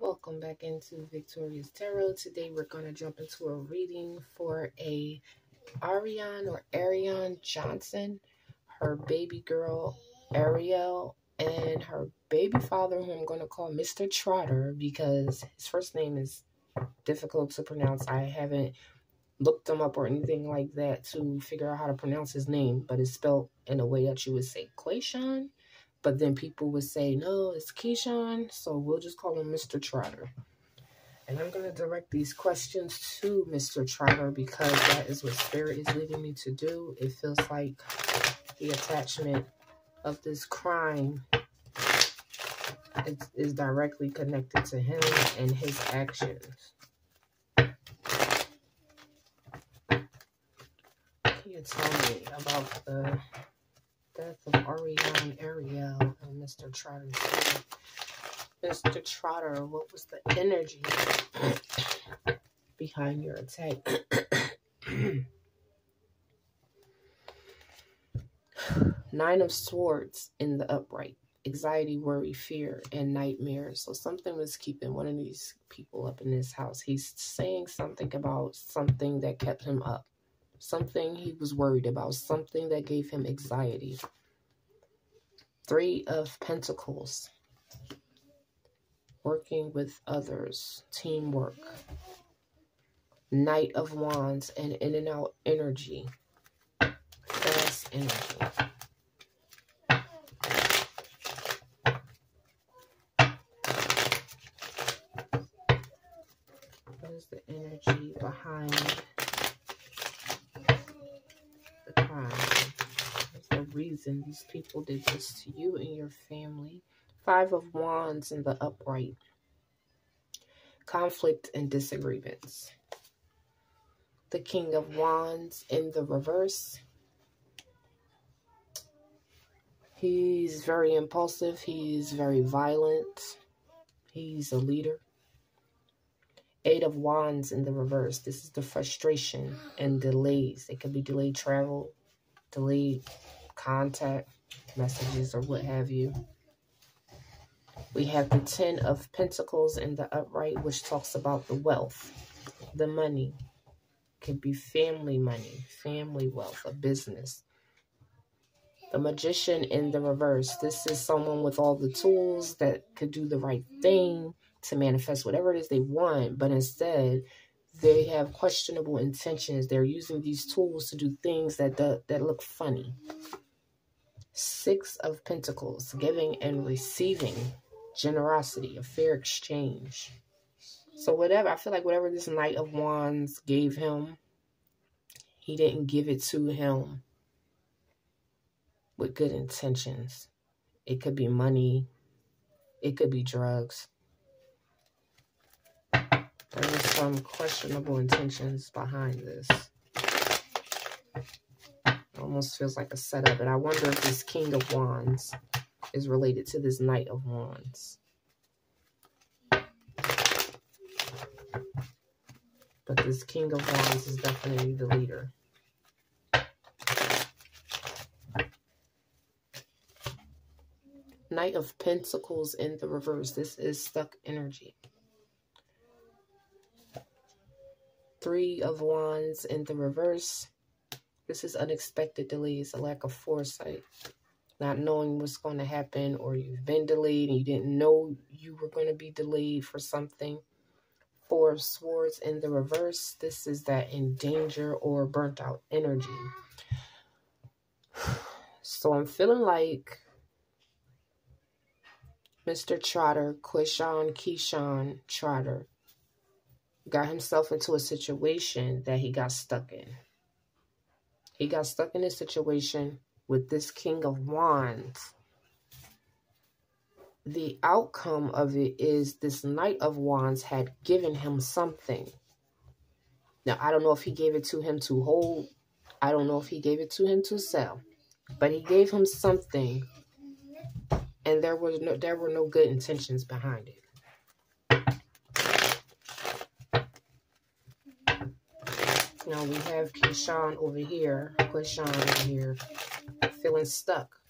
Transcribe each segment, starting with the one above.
Welcome back into Victoria's Tarot. Today we're going to jump into a reading for a Ariyan or Arian Johnson, her baby girl Ariel, and her baby father, who I'm going to call Mr. Trotter because his first name is difficult to pronounce. I haven't looked him up or anything like that to figure out how to pronounce his name, but it's spelled in a way that you would say Quasean. But then people would say, no, it's Quasean, so we'll just call him Mr. Trotter. And I'm going to direct these questions to Mr. Trotter because that is what Spirit is leading me to do. It feels like the attachment of this crime is directly connected to him and his actions. Can you tell me about the death of Ariel and Mr. Trotter? Mr. Trotter, what was the energy behind your attack? Nine of Swords in the upright. Anxiety, worry, fear, and nightmares. So something was keeping one of these people up in this house. He's saying something about something that kept him up. Something he was worried about. Something that gave him anxiety. Three of Pentacles. Working with others. Teamwork. Knight of Wands and in and out energy. Fast energy. What is the energy behind the crime? What's the reason these people did this to you and your family? Five of Wands in the upright. Conflict and disagreements. The King of Wands in the reverse. He's very impulsive. He's very violent. He's a leader. Eight of Wands in the reverse. This is the frustration and delays. It could be delayed travel, delayed contact, messages, or what have you. We have the Ten of Pentacles in the upright, which talks about the wealth, the money. It could be family money, family wealth, a business. The Magician in the reverse. This is someone with all the tools that could do the right thing to manifest whatever it is they want, but instead they have questionable intentions. They're using these tools to do things that look funny. Six of Pentacles, giving and receiving, generosity, a fair exchange. So whatever, I feel like whatever this Knight of Wands gave him, he didn't give it to him with good intentions. It could be money. It could be drugs. There was some questionable intentions behind this. It almost feels like a setup. And I wonder if this King of Wands is related to this Knight of Wands. But this King of Wands is definitely the leader. Knight of Pentacles in the reverse. This is stuck energy. Three of Wands in the reverse. This is unexpected delays, a lack of foresight. Not knowing what's going to happen, or you've been delayed and you didn't know you were going to be delayed for something. Four of Swords in the reverse. This is that in danger or burnt out energy. So I'm feeling like Mr. Trotter, Quasean Trotter, got himself into a situation that he got stuck in. He got stuck in a situation with this King of Wands. The outcome of it is this Knight of Wands had given him something. Now, I don't know if he gave it to him to hold. I don't know if he gave it to him to sell. But he gave him something, and there were no good intentions behind it. Now we have Quasean over here, feeling stuck.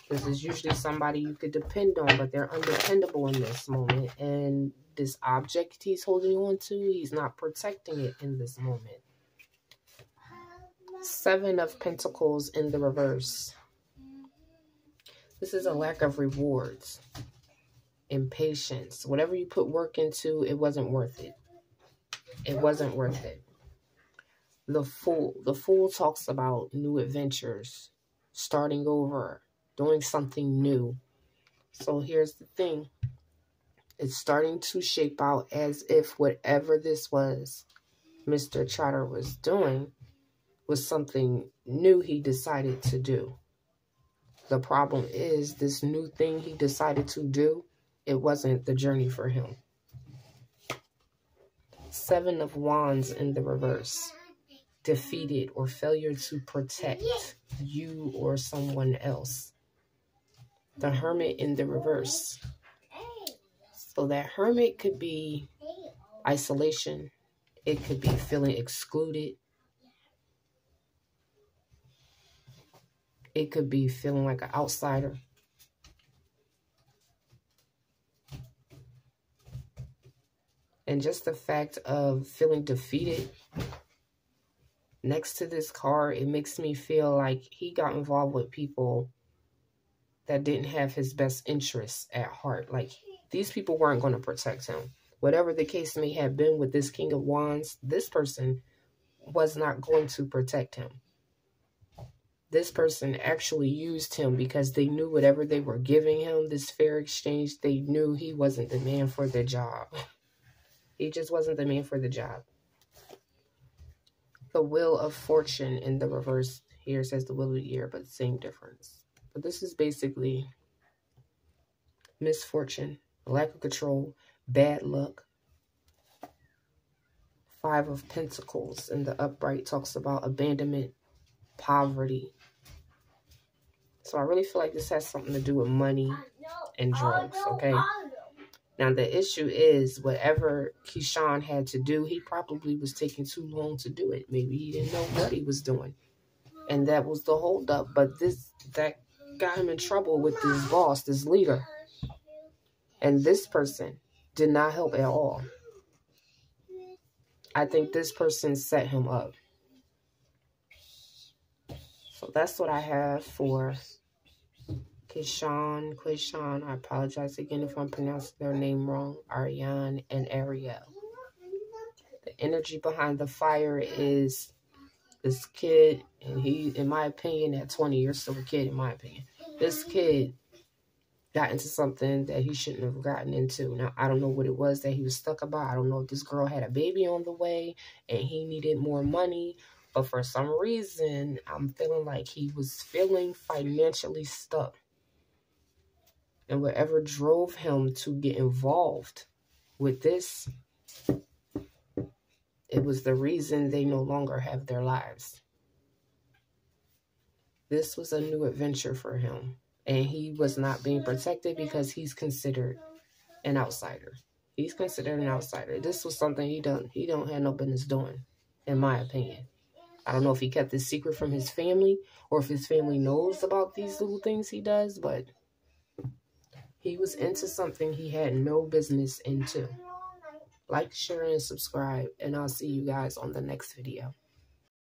This is usually somebody you could depend on, but they're undependable in this moment. And this object he's holding on to, he's not protecting it in this moment. 7 of Pentacles in the reverse. This is a lack of rewards. Impatience. Whatever you put work into, it wasn't worth it. It wasn't worth it. The Fool. The Fool talks about new adventures, starting over, doing something new. So here's the thing. It's starting to shape out as if whatever this was Mr. Trotter was doing was something new he decided to do. The problem is this new thing he decided to do, it wasn't the journey for him. 7 of Wands in the reverse. Defeated or failure to protect you or someone else. The Hermit in the reverse. So that Hermit could be isolation. It could be feeling excluded. It could be feeling like an outsider. And just the fact of feeling defeated. Next to this card, it makes me feel like he got involved with people that didn't have his best interests at heart. Like, these people weren't going to protect him. Whatever the case may have been with this King of Wands, this person was not going to protect him. This person actually used him because they knew whatever they were giving him, this fair exchange, they knew he wasn't the man for the job. He just wasn't the man for the job. The Wheel of Fortune in the reverse. Here says the Wheel of the Year, but same difference. But this is basically misfortune, lack of control, bad luck. 5 of Pentacles in the upright talks about abandonment, poverty. So I really feel like this has something to do with money and drugs, okay? Now, the issue is whatever Quasean had to do, he probably was taking too long to do it. Maybe he didn't know what he was doing. And that was the holdup. But that got him in trouble with this boss, this leader. And this person did not help at all. I think this person set him up. So that's what I have for Quasean, I apologize again if I'm pronouncing their name wrong. Ariyan and Ariel. The energy behind the fire is this kid, and he, in my opinion, at 20, you're still a kid, in my opinion. This kid got into something that he shouldn't have gotten into. Now, I don't know what it was that he was stuck about. I don't know if this girl had a baby on the way and he needed more money. But for some reason, I'm feeling like he was feeling financially stuck. And whatever drove him to get involved with this, it was the reason they no longer have their lives. This was a new adventure for him. And he was not being protected because he's considered an outsider. He's considered an outsider. This was something he don't have no business doing, in my opinion. I don't know if he kept this secret from his family or if his family knows about these little things he does, but he was into something he had no business into. Like, share, and subscribe, and I'll see you guys on the next video.